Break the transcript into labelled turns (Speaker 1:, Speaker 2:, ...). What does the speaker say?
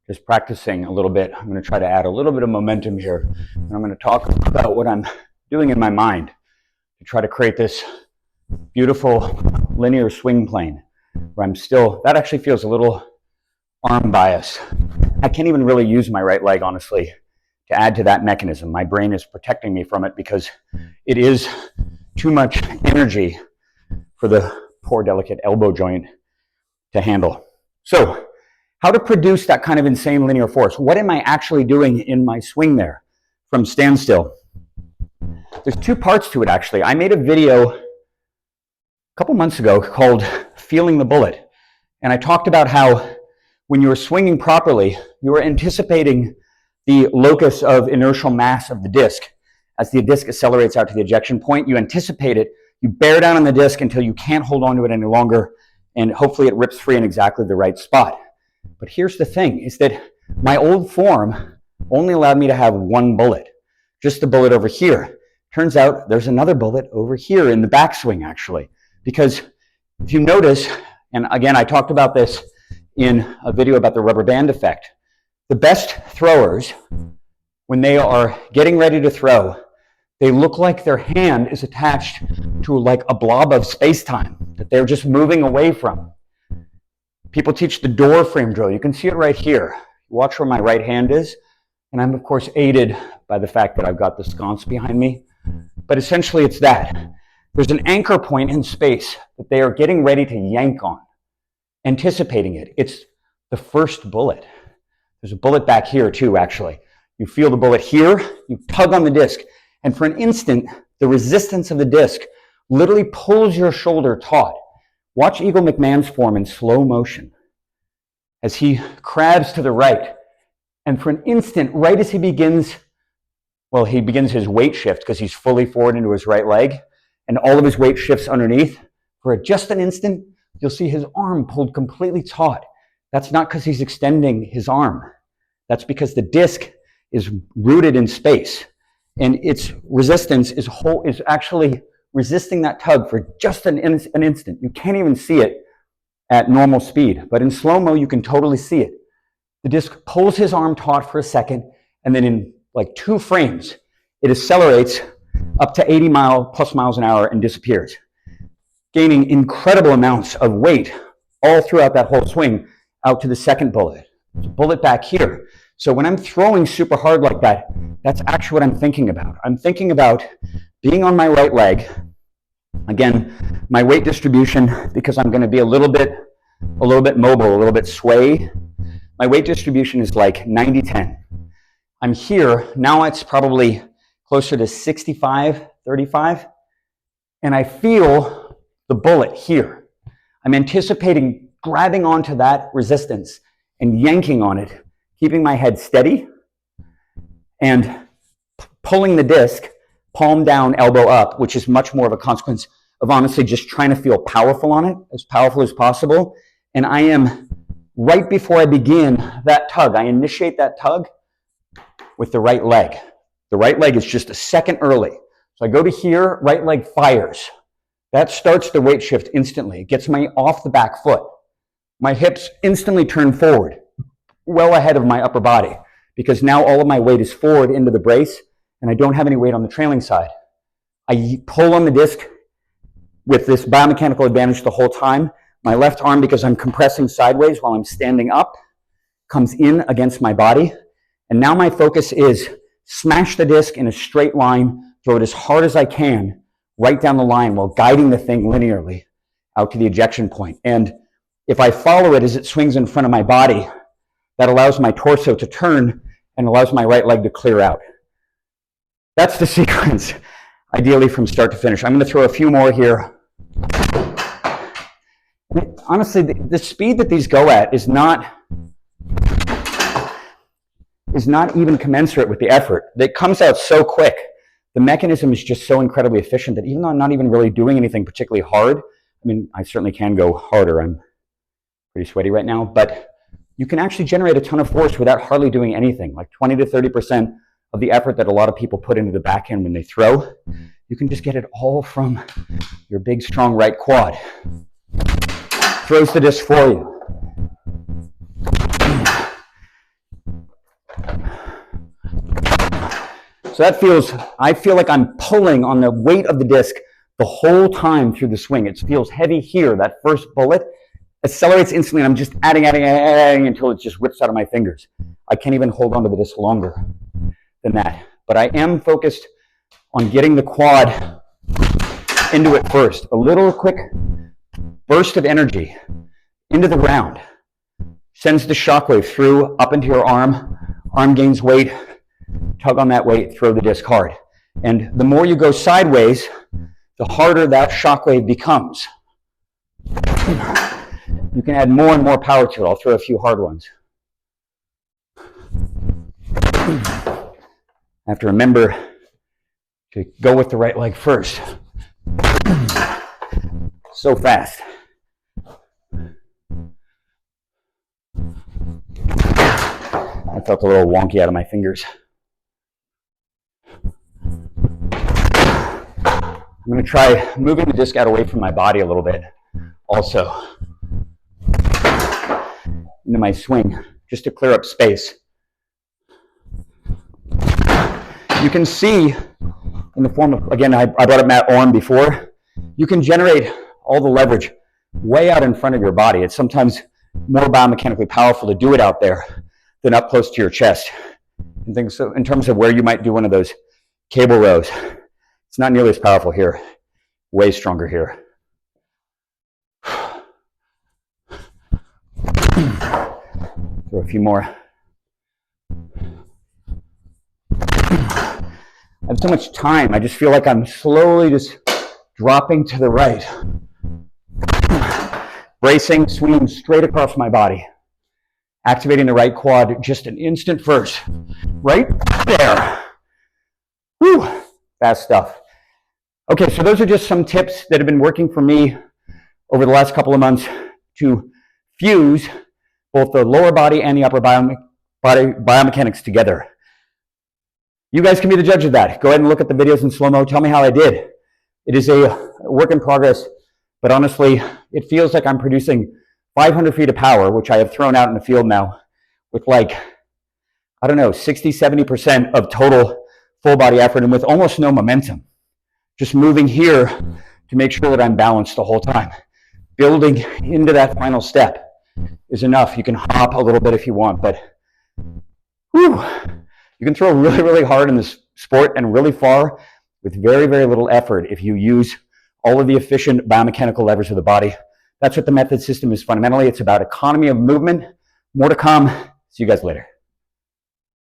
Speaker 1: just practicing a little bit. I'm going to try to add a little bit of momentum here. And I'm going to talk about what I'm doing in my mind to try to create this beautiful linear swing plane where I'm still, that actually feels a little arm bias. I can't even really use my right leg, honestly, to add to that mechanism. My brain is protecting me from it because it is too much energy for the poor, delicate elbow joint to handle. So, how to produce that kind of insane linear force? What am I actually doing in my swing there from standstill? There's two parts to it, actually. I made a video a couple months ago called Feeling the Bullet. And I talked about how when you are swinging properly, you are anticipating the locus of inertial mass of the disc. As the disc accelerates out to the ejection point, you anticipate it. You bear down on the disc until you can't hold on to it any longer, and hopefully it rips free in exactly the right spot. But here's the thing, is that my old form only allowed me to have one bullet, just the bullet over here. Turns out there's another bullet over here in the backswing, actually. Because if you notice, and again, I talked about this in a video about the rubber band effect, the best throwers, when they are getting ready to throw, they look like their hand is attached to like a blob of space-time that they're just moving away from. People teach the door frame drill. You can see it right here. Watch where my right hand is. And I'm, of course, aided by the fact that I've got the sconce behind me. But essentially, it's that. There's an anchor point in space that they are getting ready to yank on, anticipating it. It's the first bullet. There's a bullet back here, too, actually. You feel the bullet here. You tug on the disc. And for an instant, the resistance of the disc literally pulls your shoulder taut. Watch Eagle McMahon's form in slow motion as he crabs to the right. And for an instant, right as he begins his weight shift because he's fully forward into his right leg, and all of his weight shifts underneath. For just an instant, you'll see his arm pulled completely taut. That's not because he's extending his arm. That's because the disc is rooted in space. And its resistance is actually resisting that tug for just an instant. You can't even see it at normal speed, but in slow-mo, you can totally see it. The disc pulls his arm taut for a second, and then in like 2 frames, it accelerates up to 80 plus miles an hour and disappears, gaining incredible amounts of weight all throughout that whole swing out to the second bullet. There's a bullet back here. So when I'm throwing super hard like that, that's actually what I'm thinking about. I'm thinking about being on my right leg. Again, my weight distribution, because I'm going to be a little bit mobile, a little bit sway. My weight distribution is like 90-10. I'm here. Now it's probably closer to 65-35. And I feel the bullet here. I'm anticipating grabbing onto that resistance and yanking on it, keeping my head steady and pulling the disc, palm down, elbow up, which is much more of a consequence of honestly just trying to feel powerful on it, as powerful as possible. And I am, right before I begin that tug, I initiate that tug with the right leg. The right leg is just a second early. So I go to here, right leg fires. That starts the weight shift instantly. It gets me off the back foot. My hips instantly turn forward, well ahead of my upper body, because now all of my weight is forward into the brace, and I don't have any weight on the trailing side. I pull on the disc with this biomechanical advantage the whole time. My left arm, because I'm compressing sideways while I'm standing up, comes in against my body. And now my focus is smash the disc in a straight line, throw it as hard as I can, right down the line while guiding the thing linearly out to the ejection point. And if I follow it as it swings in front of my body, that allows my torso to turn and allows my right leg to clear out. That's the sequence, ideally from start to finish. I'm going to throw a few more here. Honestly, the speed that these go at is not even commensurate with the effort. It comes out so quick. The mechanism is just so incredibly efficient that even though I'm not even really doing anything particularly hard, I mean, I certainly can go harder. I'm pretty sweaty right now, but you can actually generate a ton of force without hardly doing anything, like 20 to 30% of the effort that a lot of people put into the backhand when they throw. You can just get it all from your big, strong right quad. Throws the disc for you. So that feels, I feel like I'm pulling on the weight of the disc the whole time through the swing. It feels heavy here. That first bullet accelerates instantly, and I'm just adding until it just whips out of my fingers. I can't even hold onto the disc longer than that. But I am focused on getting the quad into it first. A little quick burst of energy into the ground sends the shockwave through, up into your arm. Arm gains weight, tug on that weight, throw the disc hard. And the more you go sideways, the harder that shockwave becomes. You can add more and more power to it. I'll throw a few hard ones. I have to remember to go with the right leg first. So fast. I felt a little wonky out of my fingers. I'm going to try moving the disc out away from my body a little bit also into my swing, just to clear up space. You can see in the form of, again, I brought up Matt Orm before, you can generate all the leverage way out in front of your body. It's sometimes more biomechanically powerful to do it out there than up close to your chest. And things, so in terms of where you might do one of those cable rows, it's not nearly as powerful here. Way stronger here. Throw a few more. I have so much time. I just feel like I'm slowly just dropping to the right. Bracing, swinging straight across my body. Activating the right quad just an instant first. Right there. Whew. Fast stuff. Okay, so those are just some tips that have been working for me over the last couple of months to fuse both the lower body and the upper biomechanics together. You guys can be the judge of that. Go ahead and look at the videos in slow-mo. Tell me how I did. It is a work in progress, but honestly, it feels like I'm producing 500 feet of power, which I have thrown out in the field now with like, I don't know, 60, 70% of total full body effort and with almost no momentum. Just moving here to make sure that I'm balanced the whole time. Building into that final step is enough. You can hop a little bit if you want, but whew, you can throw really, really hard in this sport and really far with very, very little effort if you use all of the efficient biomechanical levers of the body. That's what the method system is fundamentally. It's about economy of movement. More to come. See you guys later.